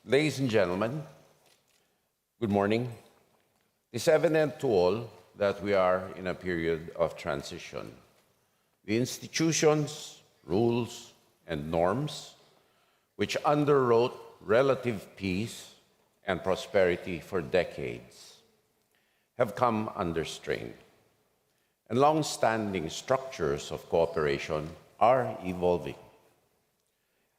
Ladies and gentlemen, good morning. It's evident to all that we are in a period of transition. The institutions, rules, and norms which underwrote relative peace and prosperity for decades have come under strain, and long-standing structures of cooperation are evolving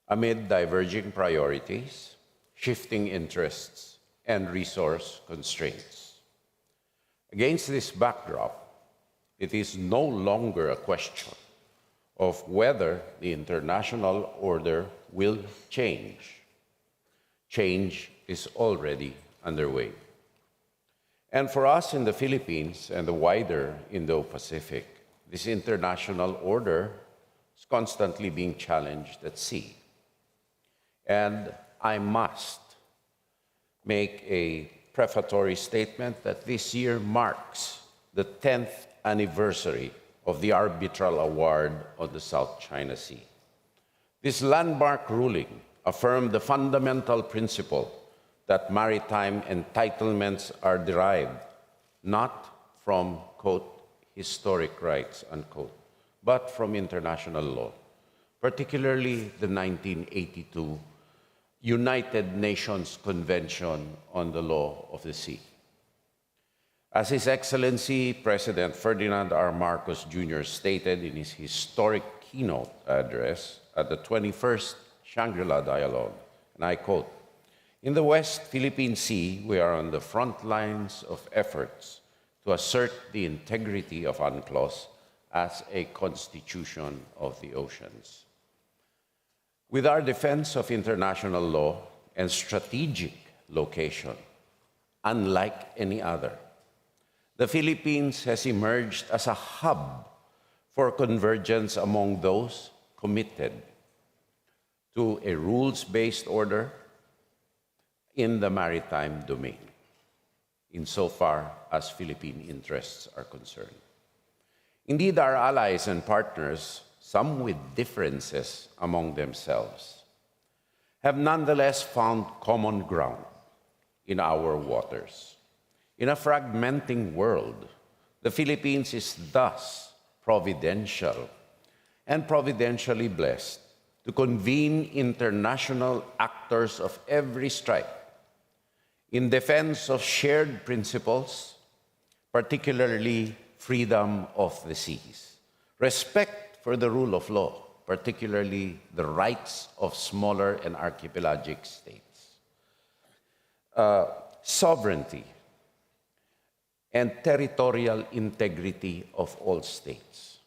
amid diverging priorities, shifting interests, and resource constraints. Against this backdrop, it is no longer a question of whether the international order will change. Change is already underway. And for us in the Philippines and the wider Indo-Pacific, this international order is constantly being challenged at sea. And I must make a prefatory statement that this year marks the 10th anniversary of the arbitral award on the South China Sea. This landmark ruling affirmed the fundamental principle that maritime entitlements are derived not from, quote, historic rights, unquote, but from international law, particularly the 1982 United Nations Convention on the Law of the Sea. As His Excellency President Ferdinand R. Marcos Jr. stated in his historic keynote address at the 21st Shangri-La Dialogue, and I quote, "In the West Philippine Sea, we are on the front lines of efforts to assert the integrity of UNCLOS as a constitution of the oceans. With our defense of international law and strategic location, unlike any other, the Philippines has emerged as a hub for convergence among those committed to a rules-based order in the maritime domain, insofar as Philippine interests are concerned. Indeed, our allies and partners, some with differences among themselves, have nonetheless found common ground in our waters. In a fragmenting world, the Philippines is thus providential and providentially blessed to convene international actors of every stripe in defense of shared principles, particularly freedom of the seas, respect for the rule of law, particularly the rights of smaller and archipelagic states, sovereignty, and territorial integrity of all states,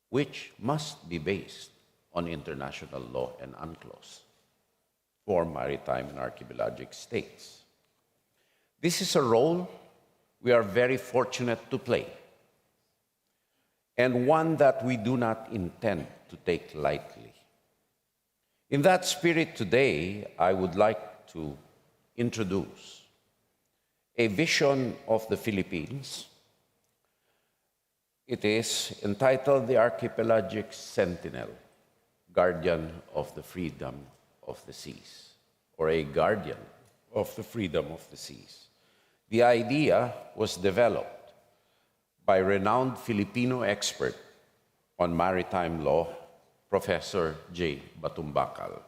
which must be based on international law and UNCLOS for maritime and archipelagic states. This is a role we are very fortunate to play, and one that we do not intend to take lightly. In that spirit today, I would like to introduce a vision of the Philippines. It is entitled The Archipelagic Sentinel, Guardian of the Freedom of the Seas, or a Guardian of the Freedom of the Seas. The idea was developed by renowned Filipino expert on maritime law, Professor J. Batumbakal.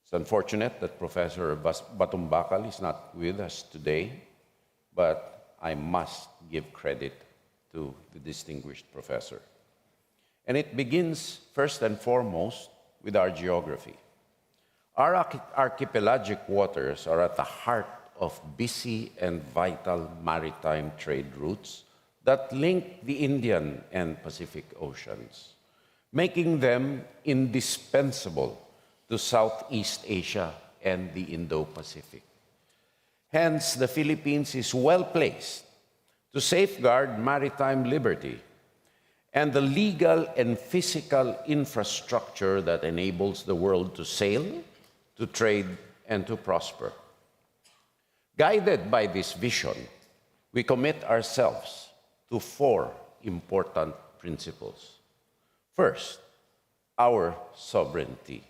It's unfortunate that Professor Batumbakal is not with us today, but I must give credit to the distinguished professor. And it begins first and foremost with our geography. Our archipelagic waters are at the heart of busy and vital maritime trade routes that link the Indian and Pacific Oceans, making them indispensable to Southeast Asia and the Indo-Pacific. Hence, the Philippines is well placed to safeguard maritime liberty and the legal and physical infrastructure that enables the world to sail, to trade, and to prosper. Guided by this vision, we commit ourselves to four important principles. First, our sovereignty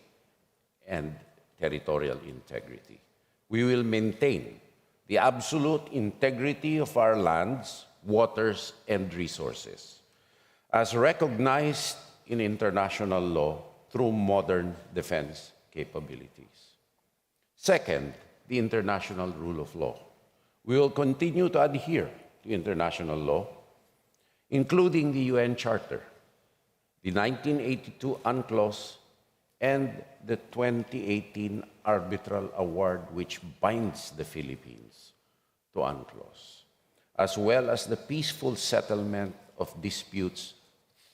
and territorial integrity. We will maintain the absolute integrity of our lands, waters, and resources, as recognized in international law through modern defense capabilities. Second, the international rule of law. We will continue to adhere to international law, including the UN Charter, the 1982 UNCLOS, and the 2018 Arbitral Award, which binds the Philippines to UNCLOS, as well as the peaceful settlement of disputes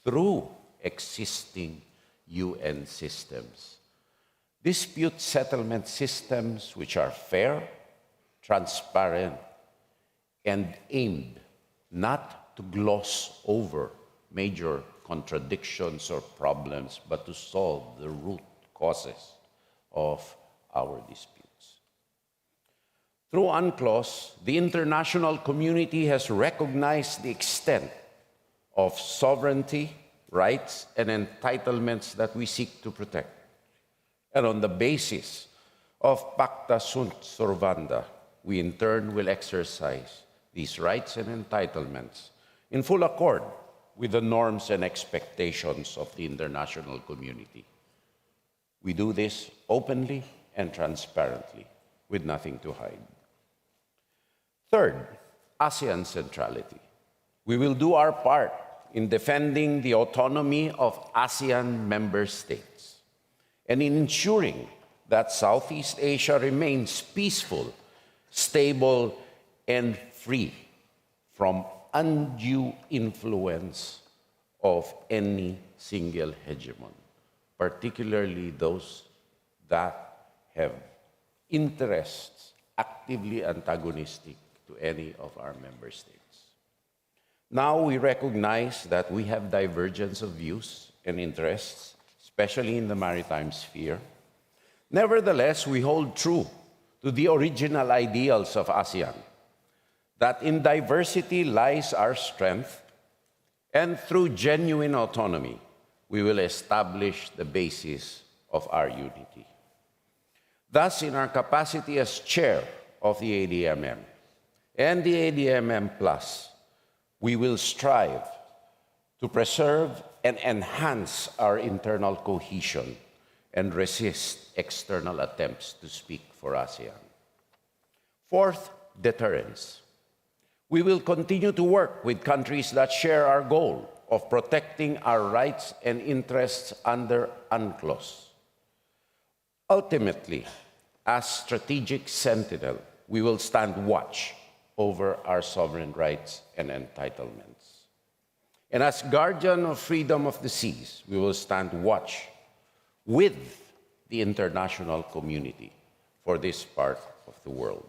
through existing UN systems. Dispute settlement systems which are fair, transparent, and aimed not to gloss over major contradictions or problems, but to solve the root causes of our disputes. Through UNCLOS, the international community has recognized the extent of sovereignty, rights, and entitlements that we seek to protect. And on the basis of Pacta Sunt Servanda, we in turn will exercise these rights and entitlements in full accord with the norms and expectations of the international community. We do this openly and transparently, with nothing to hide. Third, ASEAN centrality. We will do our part in defending the autonomy of ASEAN member states and in ensuring that Southeast Asia remains peaceful, stable, and free from undue influence of any single hegemon, particularly those that have interests actively antagonistic to any of our member states. Now we recognize that we have divergence of views and interests, especially in the maritime sphere. Nevertheless, we hold true to the original ideals of ASEAN, that in diversity lies our strength, and through genuine autonomy, we will establish the basis of our unity. Thus, in our capacity as chair of the ADMM and the ADMM Plus, we will strive to preserve and enhance our internal cohesion and resist external attempts to speak for ASEAN. Fourth, deterrence. We will continue to work with countries that share our goal of protecting our rights and interests under UNCLOS. Ultimately, as strategic sentinel, we will stand watch over our sovereign rights and entitlements. And as guardian of freedom of the seas, we will stand watch with the international community for this part of the world.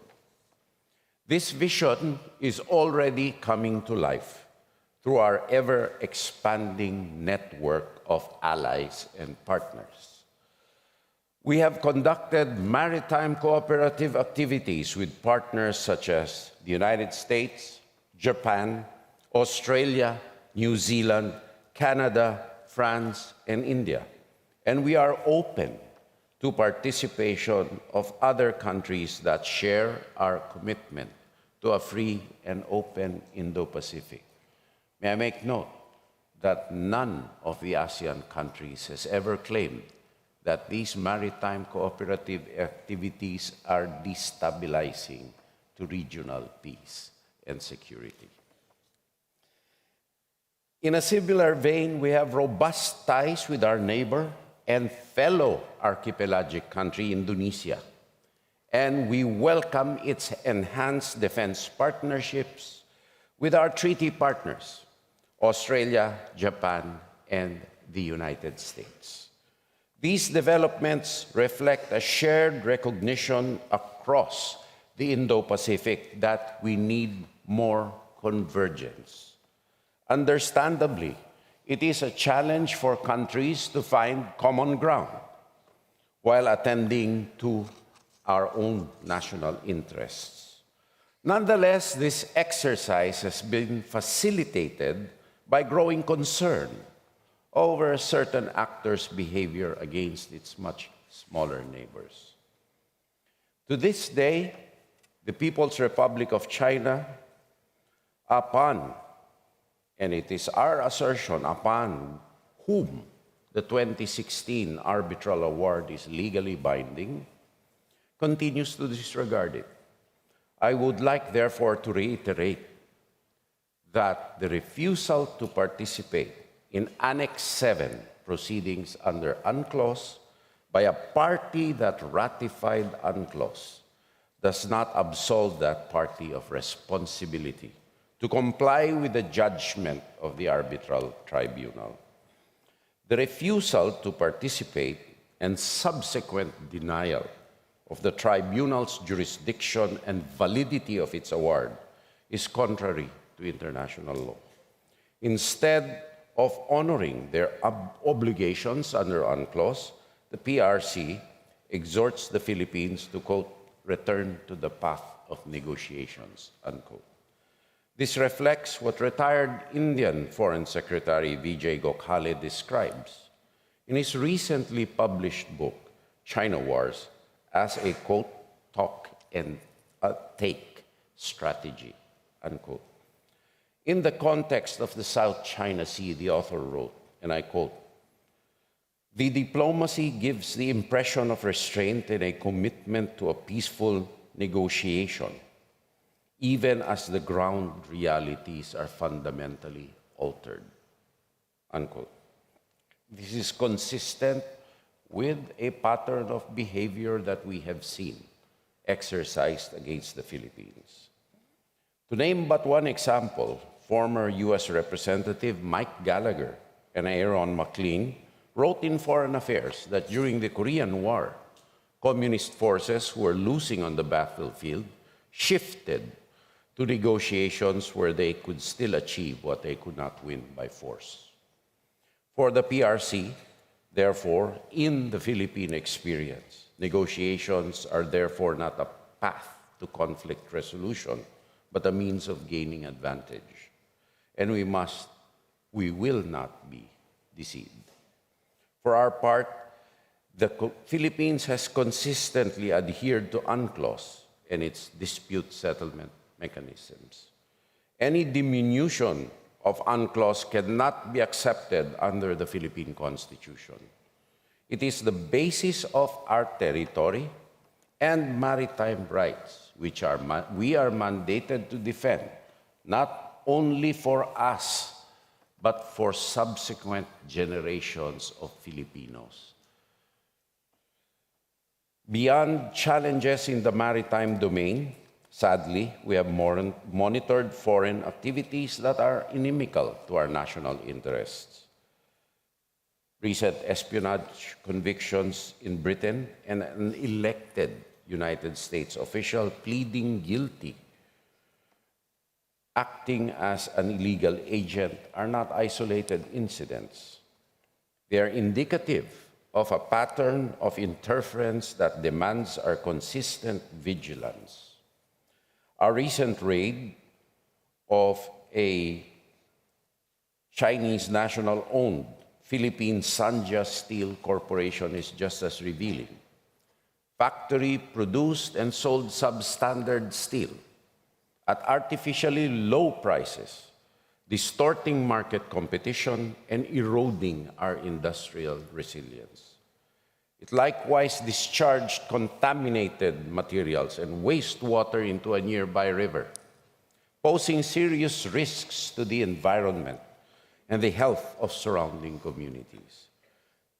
This vision is already coming to life through our ever-expanding network of allies and partners. We have conducted maritime cooperative activities with partners such as the United States, Japan, Australia, New Zealand, Canada, France, and India. And we are open to participation of other countries that share our commitment to a free and open Indo-Pacific. May I make note that none of the ASEAN countries has ever claimed that these maritime cooperative activities are destabilizing to regional peace and security. In a similar vein, we have robust ties with our neighbor and fellow archipelagic country, Indonesia, and we welcome its enhanced defense partnerships with our treaty partners, Australia, Japan, and the United States. These developments reflect a shared recognition across the Indo-Pacific that we need more convergence. Understandably, it is a challenge for countries to find common ground while attending to our own national interests. Nonetheless, this exercise has been facilitated by growing concern over certain actors' behavior against its much smaller neighbors. To this day, the People's Republic of China, and it is our assertion, upon whom the 2016 arbitral award is legally binding, continues to disregard it. I would like, therefore, to reiterate that the refusal to participate in Annex 7 proceedings under UNCLOS by a party that ratified UNCLOS does not absolve that party of responsibility to comply with the judgment of the arbitral tribunal. The refusal to participate and subsequent denial of the tribunal's jurisdiction and validity of its award is contrary to international law. Instead of honoring their obligations under UNCLOS, the PRC exhorts the Philippines to, quote, return to the path of negotiations, unquote. This reflects what retired Indian Foreign Secretary Vijay Gokhale describes in his recently published book, China Wars, as a, quote, talk and take strategy, unquote. In the context of the South China Sea, the author wrote, and I quote, the diplomacy gives the impression of restraint and a commitment to a peaceful negotiation, even as the ground realities are fundamentally altered, unquote. This is consistent with a pattern of behavior that we have seen exercised against the Philippines. To name but one example, former U.S. Representative Mike Gallagher and Aaron McLean wrote in Foreign Affairs that during the Korean War, communist forces who were losing on the battlefield shifted to negotiations where they could still achieve what they could not win by force. For the PRC, therefore, in the Philippine experience, negotiations are therefore not a path to conflict resolution, but a means of gaining advantage. And we will not be deceived. For our part, the Philippines has consistently adhered to UNCLOS and its dispute settlement mechanisms. Any diminution of UNCLOS cannot be accepted under the Philippine Constitution. It is the basis of our territory and maritime rights, which we are mandated to defend, not only for us, but for subsequent generations of Filipinos. Beyond challenges in the maritime domain, sadly, we have monitored foreign activities that are inimical to our national interests. Recent espionage convictions in Britain and an elected United States official pleading guilty, acting as an illegal agent, are not isolated incidents. They are indicative of a pattern of interference that demands our consistent vigilance. Our recent raid of a Chinese national-owned Philippine Sanja Steel Corporation is just as revealing. Factory produced and sold substandard steel at artificially low prices, distorting market competition and eroding our industrial resilience. It likewise discharged contaminated materials and wastewater into a nearby river, posing serious risks to the environment and the health of surrounding communities.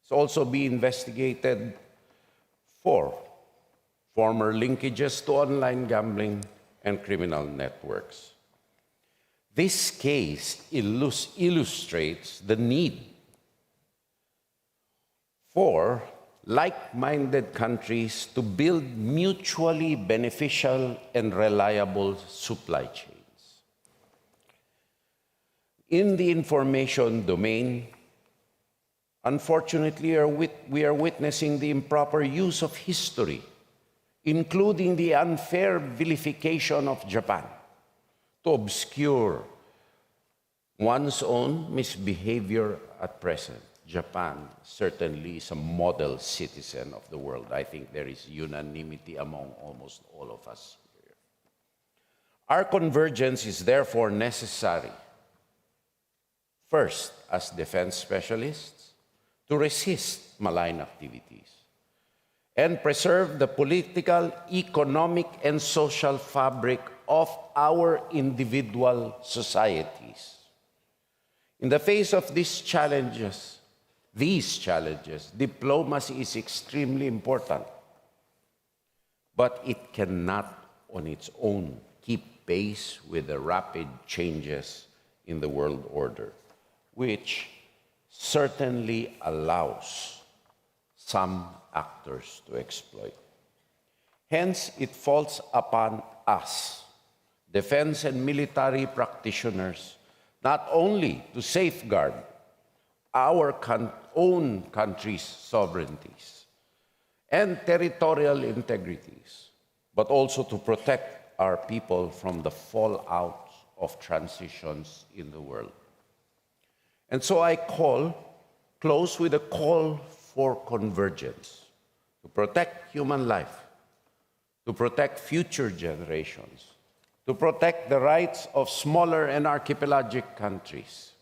It's also being investigated for former linkages to online gambling and criminal networks. This case illustrates the need for like-minded countries to build mutually beneficial and reliable supply chains. In the information domain, unfortunately, we are witnessing the improper use of history, including the unfair vilification of Japan, to obscure one's own misbehavior at present. Japan certainly is a model citizen of the world. I think there is unanimity among almost all of us here. Our convergence is therefore necessary, first, as defense specialists, to resist malign activities and preserve the political, economic, and social fabric of our individual societies. In the face of these challenges, diplomacy is extremely important, but it cannot on its own keep pace with the rapid changes in the world order, which certainly allows some actors to exploit. Hence, it falls upon us, defense and military practitioners, not only to safeguard our own country's sovereignties and territorial integrities, but also to protect our people from the fallout of transitions in the world. And so I close with a call for convergence, to protect human life, to protect future generations, to protect the rights of smaller and archipelagic countries.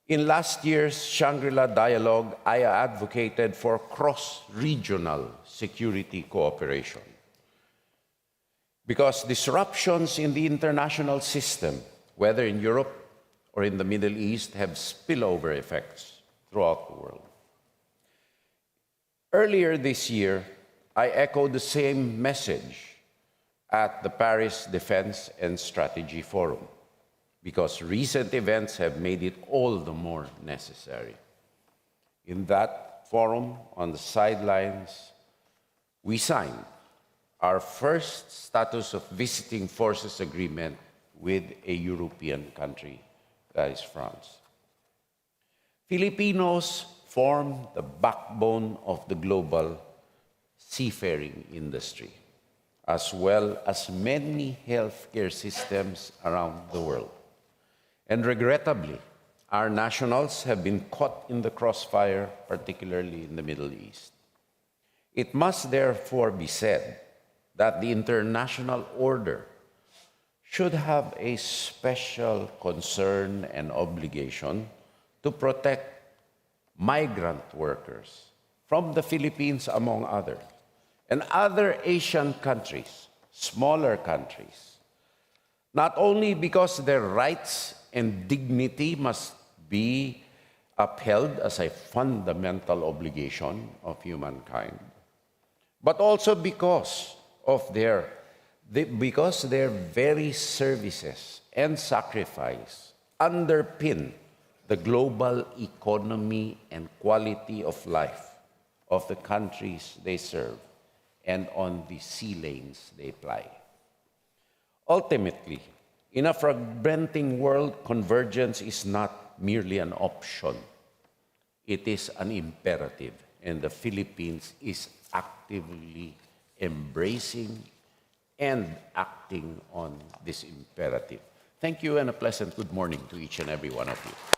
In last year's Shangri-La dialogue, I advocated for cross-regional security cooperation because disruptions in the international system, whether in Europe or in the Middle East, have spillover effects throughout the world. Earlier this year, I echoed the same message at the Paris Defense and Strategy Forum, because recent events have made it all the more necessary. In that forum, on the sidelines, we signed our first status of visiting forces agreement with a European country, that is France. Filipinos form the backbone of the global seafaring industry, as well as many healthcare systems around the world. And regrettably, our nationals have been caught in the crossfire, particularly in the Middle East. It must therefore be said that the international order should have a special concern and obligation to protect migrant workers from the Philippines, among others, and other Asian countries, smaller countries, not only because their rights and dignity must be upheld as a fundamental obligation of humankind, but also because their very services and sacrifice underpin the global economy and quality of life of the countries they serve and on the sea lanes they ply. Ultimately, in a fragmenting world, convergence is not merely an option. It is an imperative, and the Philippines is actively embracing and acting on this imperative. Thank you, and a pleasant good morning to each and every one of you.